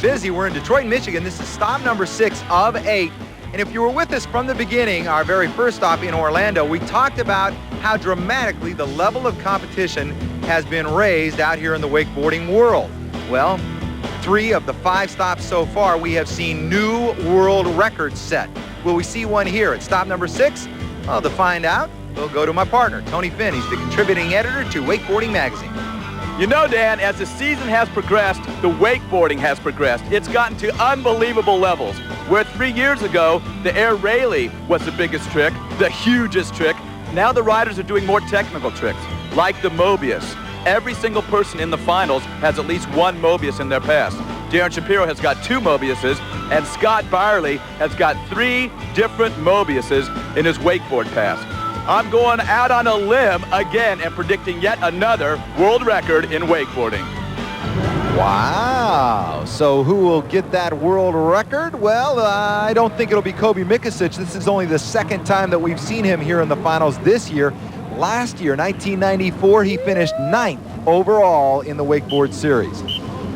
Busy. We're in Detroit, Michigan. This is stop number 6 of 8. And if you were with us from the beginning, our very first stop in Orlando, we talked about how dramatically the level of competition has been raised out here in the wakeboarding world. Well, 3 of the 5 stops so far, we have seen new world records set. Will we see one here at stop number 6? Well, to find out, we'll go to my partner, Tony Finn. He's the contributing editor to Wakeboarding Magazine. You know, Dan, as the season has progressed, the wakeboarding has progressed. It's gotten to unbelievable levels. Where 3 years ago, the air Rayleigh was the biggest trick, the hugest trick. Now the riders are doing more technical tricks, like the Mobius. Every single person in the finals has at least one Mobius in their pass. Darren Shapiro has got 2 Mobiuses, and Scott Byerly has got 3 different Mobiuses in his wakeboard pass. I'm going out on a limb again and predicting yet another world record in wakeboarding. Wow. So who will get that world record? Well, I don't think it'll be Kobe Mikasich. This is only the second time that we've seen him here in the finals this year. Last year, 1994, he finished 9th overall in the wakeboard series.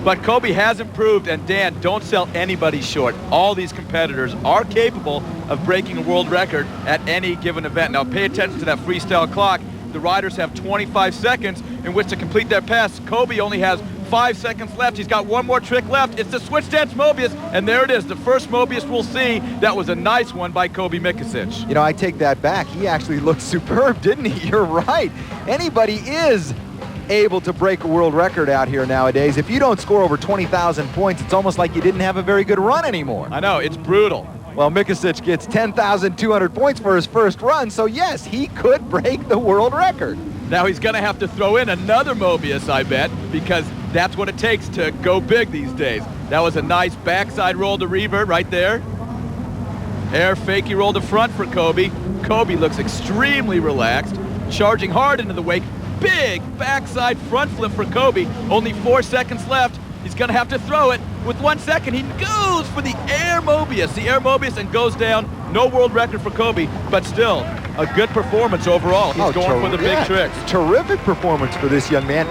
But Kobe has improved, and Dan, don't sell anybody short. All these competitors are capable of breaking a world record at any given event. Now pay attention to that freestyle clock. The riders have 25 seconds in which to complete their pass. Kobe only has 5 seconds left. He's got one more trick left. It's the switch dance Mobius, and there it is, the first Mobius we'll see. That was a nice one by Kobe Mikasich. You know, I take that back. He actually looked superb, didn't he? You're right. Anybody is able to break a world record out here nowadays. If you don't score over 20,000 points, it's almost like you didn't have a very good run anymore. I know, it's brutal. Well, Mikasich gets 10,200 points for his first run, so yes, he could break the world record. Now he's going to have to throw in another Mobius, I bet, because that's what it takes to go big these days. That was a nice backside roll to revert right there. Air fakie roll to front for Kobe. Kobe looks extremely relaxed, charging hard into the wake. Big backside front flip for Kobe. Only 4 seconds left. He's going to have to throw it. With 1 second, he goes for the air Mobius, and goes down. No world record for Kobe, but still a good performance overall. He's going for the big tricks. Terrific performance for this young man.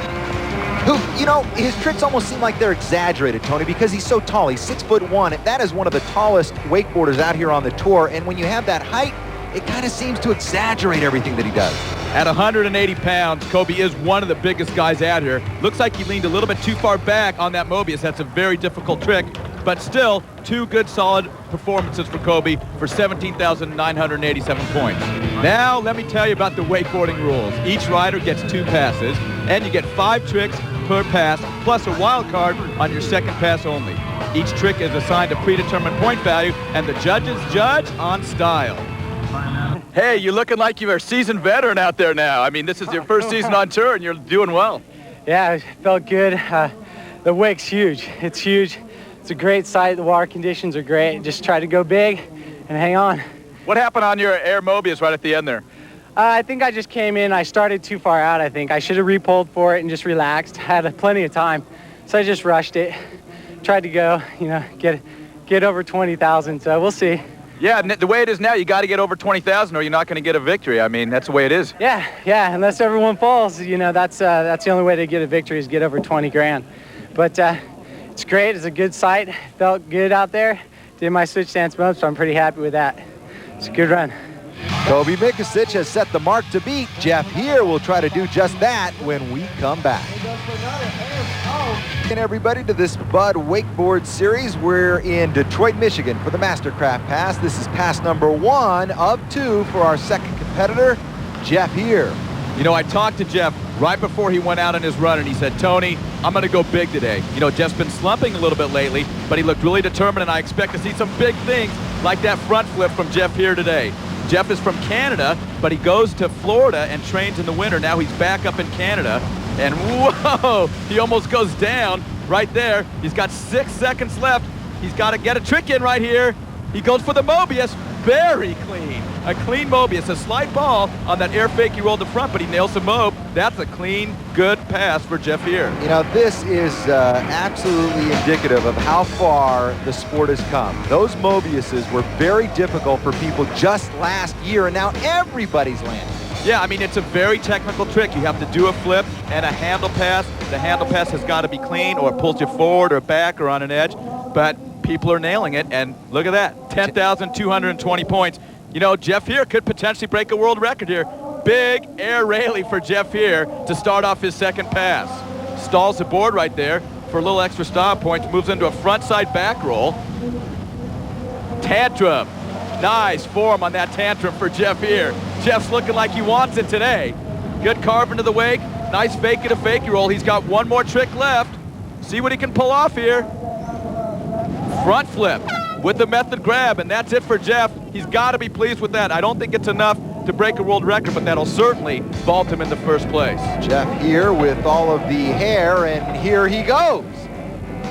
Who, you know, his tricks almost seem like they're exaggerated, Tony, because he's so tall. He's 6'1". That is one of the tallest wakeboarders out here on the tour. And when you have that height, it kind of seems to exaggerate everything that he does. At 180 pounds, Kobe is one of the biggest guys out here. Looks like he leaned a little bit too far back on that Mobius. That's a very difficult trick, but still 2 good solid performances for Kobe for 17,987 points. Now let me tell you about the wakeboarding rules. Each rider gets 2 passes, and you get 5 tricks per pass, plus a wild card on your second pass only. Each trick is assigned a predetermined point value, and the judges judge on style. Hey, you're looking like you're a seasoned veteran out there now. I mean, this is your first season on tour, and you're doing well. Yeah, it felt good. The wake's huge. It's huge. It's a great sight. The water conditions are great. Just try to go big and hang on. What happened on your air Mobius right at the end there? I think I just came in. I started too far out, I think. I should have repulled for it and just relaxed. Had plenty of time, so I just rushed it. Tried to go, you know, get over 20,000, so we'll see. Yeah, the way it is now, you got to get over 20,000 or you're not going to get a victory. I mean, that's the way it is. Yeah, unless everyone falls, you know, that's the only way to get a victory is get over 20 grand. But it's great. It's a good sight. Felt good out there. Did my switch dance mode, so I'm pretty happy with that. It's a good run. Kobe Mikasich has set the mark to beat. Jeff here will try to do just that when we come back. And everybody to this Bud Wakeboard Series. We're in Detroit, Michigan for the Mastercraft Pass. This is pass number 1 of 2 for our second competitor, Jeff here. You know, I talked to Jeff right before he went out on his run, and he said, Tony, I'm going to go big today. You know, Jeff's been slumping a little bit lately, but he looked really determined, and I expect to see some big things like that front flip from Jeff here today. Jeff is from Canada, but he goes to Florida and trains in the winter. Now he's back up in Canada, and whoa, he almost goes down right there. He's got 6 seconds left. He's got to get a trick in right here. He goes for the Mobius. Very clean. A clean Mobius. A slight ball on that air fake he rolled to front, but he nails the Mob. That's a clean, good pass for Jeff here. You know, this is absolutely indicative of how far the sport has come. Those Mobiuses were very difficult for people just last year, and now everybody's landing. Yeah, I mean, it's a very technical trick. You have to do a flip and a handle pass. The handle pass has got to be clean, or it pulls you forward or back or on an edge. But people are nailing it, and look at that, 10,220 points. You know, Jeff here could potentially break a world record here. Big air rally for Jeff here to start off his second pass. Stalls the board right there for a little extra style points, moves into a front side back roll. Tantrum. Nice form on that tantrum for Jeff here. Jeff's looking like he wants it today. Good carve into the wake. Nice fake it a fakey roll. He's got one more trick left. See what he can pull off here. Front flip with the method grab, and that's it for Jeff. He's got to be pleased with that. I don't think it's enough to break a world record, but that'll certainly vault him in the first place. Jeff here with all of the hair, and here he goes.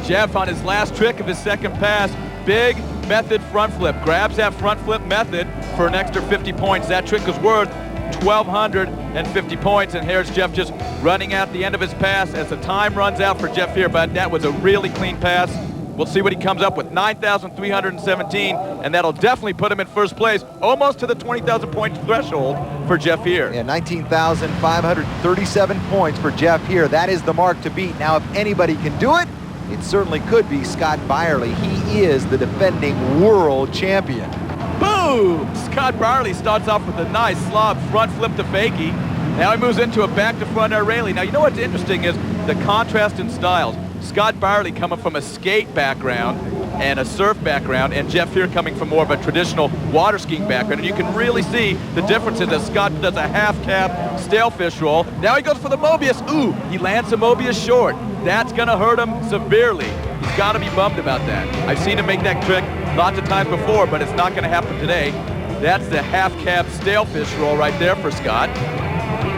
Jeff on his last trick of his second pass, big method front flip. Grabs that front flip method for an extra 50 points. That trick is worth 1,250 points, and here's Jeff just running out the end of his pass as the time runs out for Jeff here, but that was a really clean pass. We'll see what he comes up with, 9,317, and that'll definitely put him in first place, almost to the 20,000 point threshold for Jeff here. Yeah, 19,537 points for Jeff here. That is the mark to beat. Now, if anybody can do it, it certainly could be Scott Byerly. He is the defending world champion. Boom! Scott Byerly starts off with a nice slob front flip to fakie. Now he moves into a back to front air railing. Now, you know what's interesting is the contrast in styles. Scott Byerly coming from a skate background and a surf background, and Jeff here coming from more of a traditional water skiing background. And you can really see the differences as Scott does a half cap stalefish roll. Now he goes for the Mobius. Ooh, he lands the Mobius short. That's gonna hurt him severely. He's gotta be bummed about that. I've seen him make that trick lots of times before, but it's not gonna happen today. That's the half cap stalefish roll right there for Scott.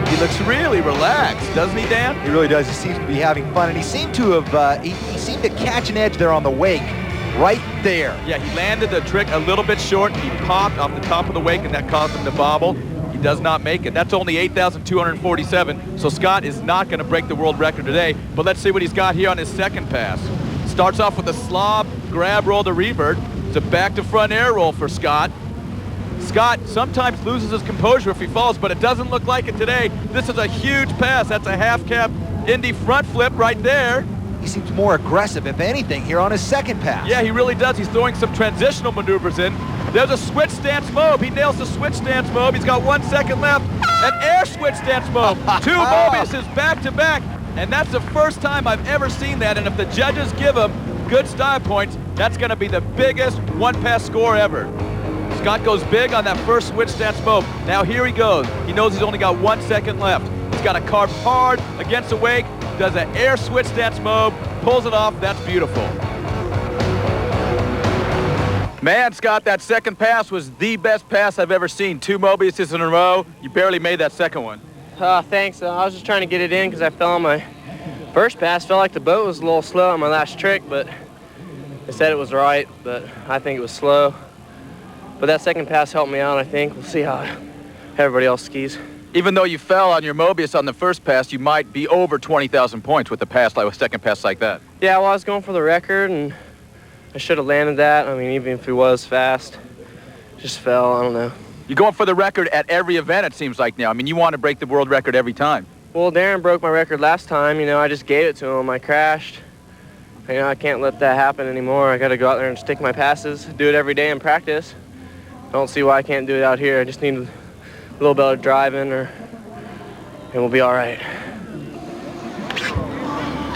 He looks really relaxed, doesn't he, Dan? He really does. He seems to be having fun, and he seemed to have, he seemed to catch an edge there on the wake, right there. Yeah, he landed the trick a little bit short. He popped off the top of the wake, and that caused him to bobble. He does not make it. That's only 8,247, so Scott is not going to break the world record today, but let's see what he's got here on his second pass. Starts off with a slob, grab roll to revert. It's a back to front air roll for Scott. Scott sometimes loses his composure if he falls, but it doesn't look like it today. This is a huge pass. That's a half cap Indy front flip right there. He seems more aggressive, if anything, here on his second pass. Yeah, he really does. He's throwing some transitional maneuvers in. There's a switch stance mob. He nails the switch stance mob. He's got 1 second left. An air switch stance mob. Two Mobiuses back to back. And that's the first time I've ever seen that. And if the judges give him good style points, that's going to be the biggest one-pass score ever. Scott goes big on that first switch stance mob. Now here he goes. He knows he's only got 1 second left. He's got to carve hard against the wake, does an air switch stance mob, pulls it off. That's beautiful. Man, Scott, that second pass was the best pass I've ever seen. 2 Mobiuses in a row. You barely made that second one. Thanks. I was just trying to get it in because I fell on my first pass. Felt like the boat was a little slow on my last trick, but they said it was right, but I think it was slow. But that second pass helped me out, I think. We'll see how everybody else skis. Even though you fell on your Mobius on the first pass, you might be over 20,000 points with a pass like a second pass like that. Yeah, well, I was going for the record, and I should have landed that. I mean, even if it was fast, just fell. I don't know. You're going for the record at every event, it seems like now. I mean, you want to break the world record every time. Well, Darren broke my record last time. You know, I just gave it to him. I crashed. You know, I can't let that happen anymore. I got to go out there and stick my passes, do it every day in practice. I don't see why I can't do it out here. I just need a little bit of driving, and we'll be all right.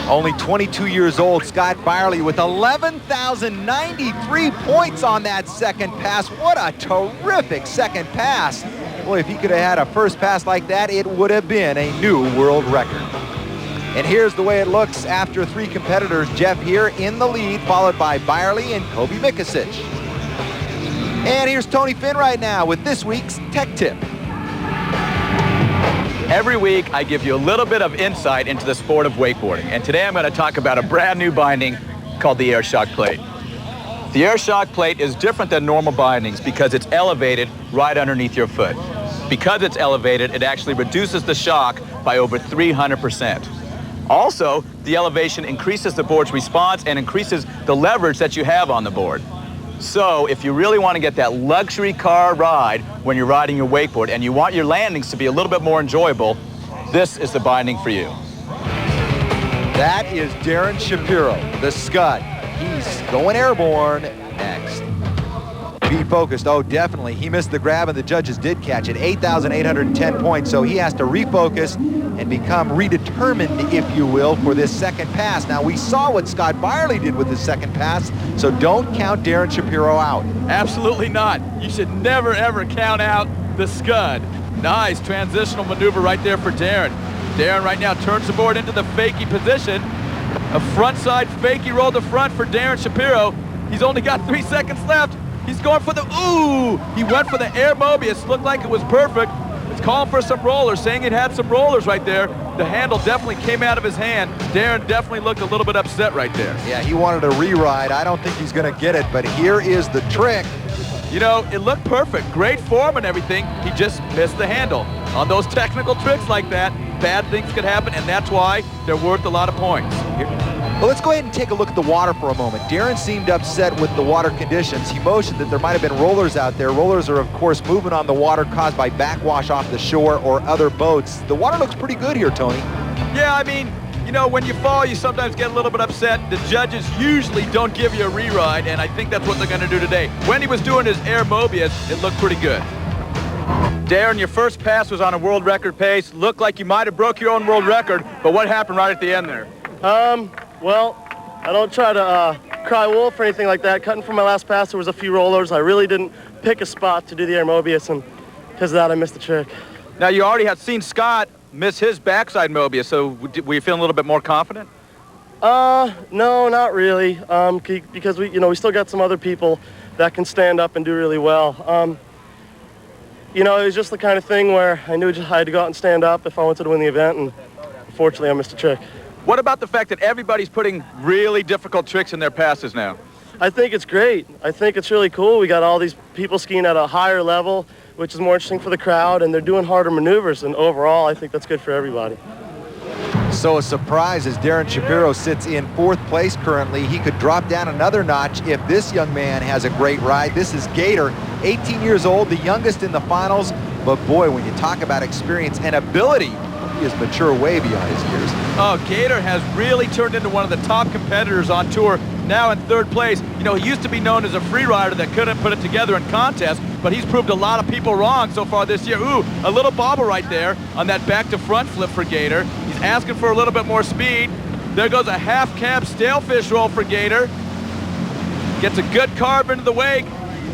Only 22 years old, Scott Byerly with 11,093 points on that second pass. What a terrific second pass. Boy, if he could have had a first pass like that, it would have been a new world record. And here's the way it looks after 3 competitors. Jeff here in the lead, followed by Byerly and Kobe Mikasich. And here's Tony Finn right now with this week's Tech Tip. Every week, I give you a little bit of insight into the sport of wakeboarding. And today I'm going to talk about a brand new binding called the Air Shock Plate. The Air Shock Plate is different than normal bindings because it's elevated right underneath your foot. Because it's elevated, it actually reduces the shock by over 300%. Also, the elevation increases the board's response and increases the leverage that you have on the board. So if you really want to get that luxury car ride when you're riding your wakeboard and you want your landings to be a little bit more enjoyable, this is the binding for you. That is Darren Shapiro, the Scud. He's going airborne next. Be focused. Oh, definitely. He missed the grab, and the judges did catch it. 8,810 points, so he has to refocus and become redetermined, if you will, for this second pass. Now, we saw what Scott Byerly did with his second pass, so don't count Darren Shapiro out. Absolutely not. You should never, ever count out the Scud. Nice transitional maneuver right there for Darren. Darren right now turns the board into the fakie position. A frontside fakie roll to front for Darren Shapiro. He's only got 3 seconds left. He's going for the, ooh! He went for the air Mobius. Looked like it was perfect. It's calling for some rollers, saying it had some rollers right there. The handle definitely came out of his hand. Darren definitely looked a little bit upset right there. Yeah, he wanted a re-ride. I don't think he's going to get it, but here is the trick. You know, it looked perfect. Great form and everything. He just missed the handle. On those technical tricks like that, bad things could happen, and that's why they're worth a lot of points. Well, let's go ahead and take a look at the water for a moment. Darren seemed upset with the water conditions. He motioned that there might have been rollers out there. Rollers are, of course, movement on the water caused by backwash off the shore or other boats. The water looks pretty good here, Tony. Yeah, I mean, you know, when you fall, you sometimes get a little bit upset. The judges usually don't give you a re-ride, and I think that's what they're going to do today. When he was doing his air Mobius, it looked pretty good. Darren, your first pass was on a world record pace. Looked like you might have broke your own world record, but what happened right at the end there? Well, I don't try to cry wolf or anything like that. Cutting from my last pass, there was a few rollers. I really didn't pick a spot to do the air Mobius, and because of that, I missed the trick. Now, you already had seen Scott miss his backside Mobius, so were you feeling a little bit more confident? No, not really, because we still got some other people that can stand up and do really well. It was just the kind of thing where I knew I had to go out and stand up if I wanted to win the event, and unfortunately, I missed a trick. What about the fact that everybody's putting really difficult tricks in their passes now? I think it's great. I think it's really cool. We got all these people skiing at a higher level, which is more interesting for the crowd, and they're doing harder maneuvers, and overall, I think that's good for everybody. So a surprise as Darren Shapiro sits in 4th place currently. He could drop down another notch if this young man has a great ride. This is Gator, 18 years old, the youngest in the finals. But boy, when you talk about experience and ability, he is mature way beyond his years. Oh, Gator has really turned into one of the top competitors on tour, now in 3rd place. You know, he used to be known as a free rider that couldn't put it together in contests, but he's proved a lot of people wrong so far this year. Ooh, a little bobble right there on that back-to-front flip for Gator. He's asking for a little bit more speed. There goes a half-cab stalefish roll for Gator. Gets a good carve into the wake,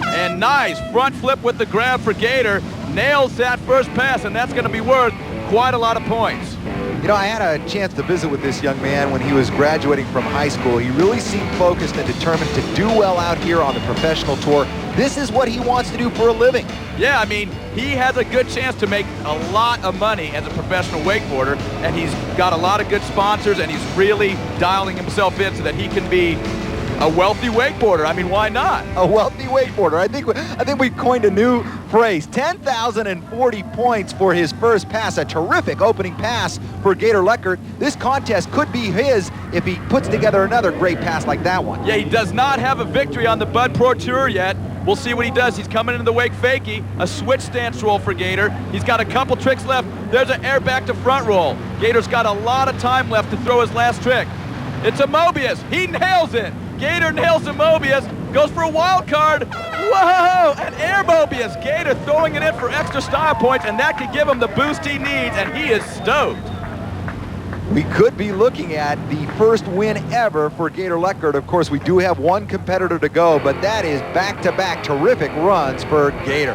and nice front flip with the grab for Gator. Nails that first pass, and that's going to be worth quite a lot of points. You know, I had a chance to visit with this young man when he was graduating from high school. He really seemed focused and determined to do well out here on the professional tour. This is what he wants to do for a living. Yeah, I mean, he has a good chance to make a lot of money as a professional wakeboarder, and he's got a lot of good sponsors, and he's really dialing himself in so that he can be a wealthy wakeboarder. I mean, why not? A wealthy wakeboarder. I think we coined a new phrase. 10,040 points for his first pass. A terrific opening pass for Gator Lutgert. This contest could be his if he puts together another great pass like that one. Yeah, he does not have a victory on the Bud Pro Tour yet. We'll see what he does. He's coming into the wake fakie. A switch stance roll for Gator. He's got a couple tricks left. There's an air back to front roll. Gator's got a lot of time left to throw his last trick. It's a Mobius. He nails it. Gator nails the Mobius, goes for a wild card. Whoa, an air Mobius. Gator throwing it in for extra style points, and that could give him the boost he needs, and he is stoked. We could be looking at the first win ever for Gator Lutgert. Of course, we do have one competitor to go, but that is back-to-back terrific runs for Gator.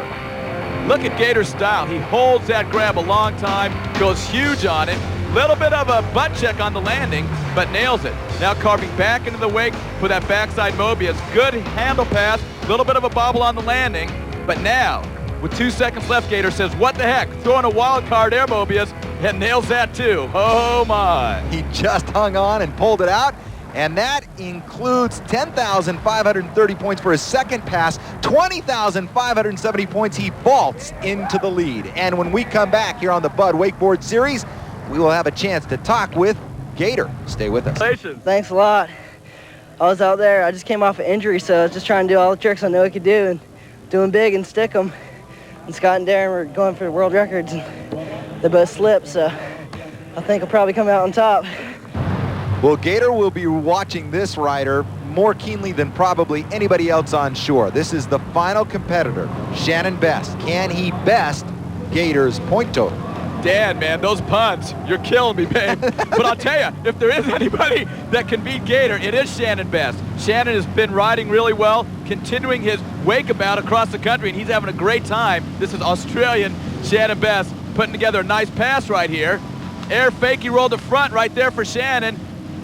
Look at Gator's style. He holds that grab a long time, goes huge on it. Little bit of a butt check on the landing, but nails it. Now carving back into the wake for that backside Mobius. Good handle pass, little bit of a bobble on the landing, but now, with 2 seconds left, Gator says, what the heck? Throwing a wild card air Mobius and nails that too. Oh my. He just hung on and pulled it out, and that includes 10,530 points for his second pass, 20,570 points. He vaults into the lead. And when we come back here on the Bud Wakeboard Series, we will have a chance to talk with Gator. Stay with us. Thanks a lot. I was out there. I just came off an injury, so I was just trying to do all the tricks I know I could do and doing big and stick them. And Scott and Darren were going for the world records, and they both slipped, so I think I'll probably come out on top. Well, Gator will be watching this rider more keenly than probably anybody else on shore. This is the final competitor, Shannon Best. Can he best Gator's point total? Dan, man, those puns, you're killing me, babe. But I'll tell you, if there is anybody that can beat Gator, it is Shannon Best. Shannon has been riding really well, continuing his wake-about across the country, and he's having a great time. This is Australian Shannon Best putting together a nice pass right here. Air fake, he rolled the front right there for Shannon.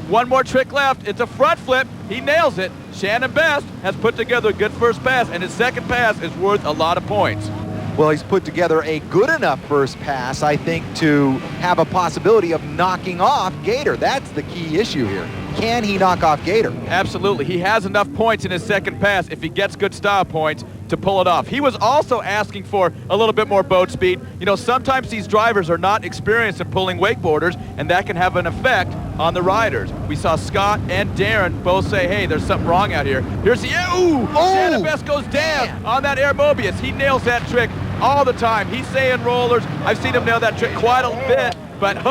One more trick left. It's a front flip. He nails it. Shannon Best has put together a good first pass, and his second pass is worth a lot of points. Well, he's put together a good enough first pass, I think, to have a possibility of knocking off Gator. That's the key issue here. Can he knock off Gator? Absolutely. He has enough points in his second pass if he gets good style points to pull it off. He was also asking for a little bit more boat speed. You know, sometimes these drivers are not experienced in pulling wakeboarders, and that can have an effect on the riders. We saw Scott and Darren both say, hey, there's something wrong out here. Here's the, Shannon Best goes down on that Air Mobius. He nails that trick all the time. He's saying rollers. I've seen him nail that trick quite a bit. But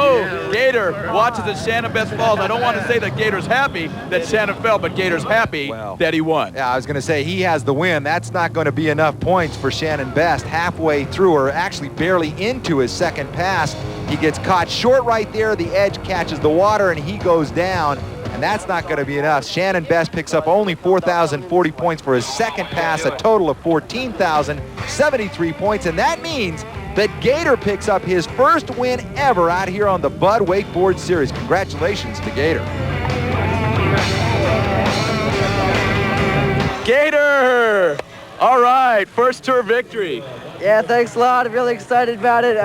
Gator watches as Shannon Best falls. I don't want to say that Gator's happy that Shannon fell, but Gator's happy that he won. Yeah, I was going to say he has the win. That's not going to be enough points for Shannon Best. Halfway through, or actually barely into his second pass, he gets caught short right there. The edge catches the water, and he goes down. And that's not going to be enough. Shannon Best picks up only 4,040 points for his second pass, a total of 14,073 points. And that means that Gator picks up his first win ever out here on the Bud Wakeboard Series. Congratulations to Gator. Gator! All right, first tour victory. Yeah, thanks a lot. I'm really excited about it.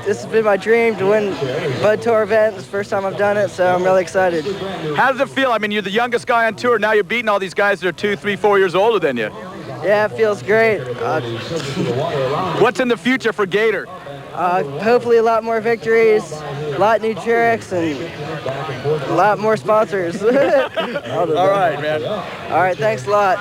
This has been my dream to win Bud Tour event. It's the first time I've done it, so I'm really excited. How does it feel? I mean, you're the youngest guy on tour. Now you're beating all these guys that are 2, 3, 4 years older than you. Yeah, it feels great. What's in the future for Gator? Hopefully a lot more victories, a lot new tricks, and a lot more sponsors. All right, man. All right, thanks a lot.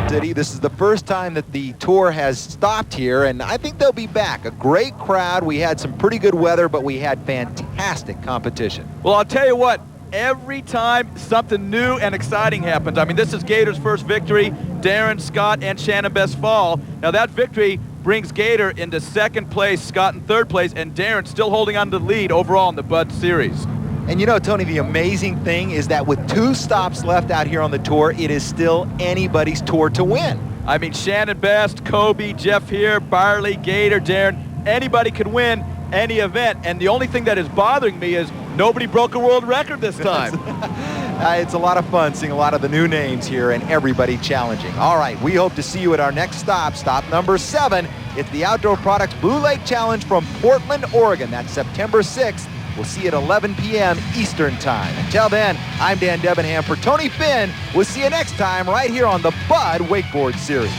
This is the first time that the tour has stopped here, and I think they'll be back. A great crowd. We had some pretty good weather, but we had fantastic competition. Well, I'll tell you what, every time something new and exciting happens, I mean, this is Gator's first victory. Darren, Scott, and Shannon Best fall. Now, that victory brings Gator into second place, Scott in third place, and Darren still holding on to the lead overall in the Bud Series. And you know, Tony, the amazing thing is that with 2 stops left out here on the tour, it is still anybody's tour to win. I mean, Shannon Best, Kobe, Jeff here, Byerly, Gator, Darren, anybody can win any event. And the only thing that is bothering me is nobody broke a world record this time. It's a lot of fun seeing a lot of the new names here and everybody challenging. All right, we hope to see you at our next stop, stop number 7. It's the Outdoor Products Blue Lake Challenge from Portland, Oregon. That's September 6th. We'll see you at 11 p.m. Eastern Time. Until then, I'm Dan Debenham for Tony Finn. We'll see you next time right here on the Bud Wakeboard Series.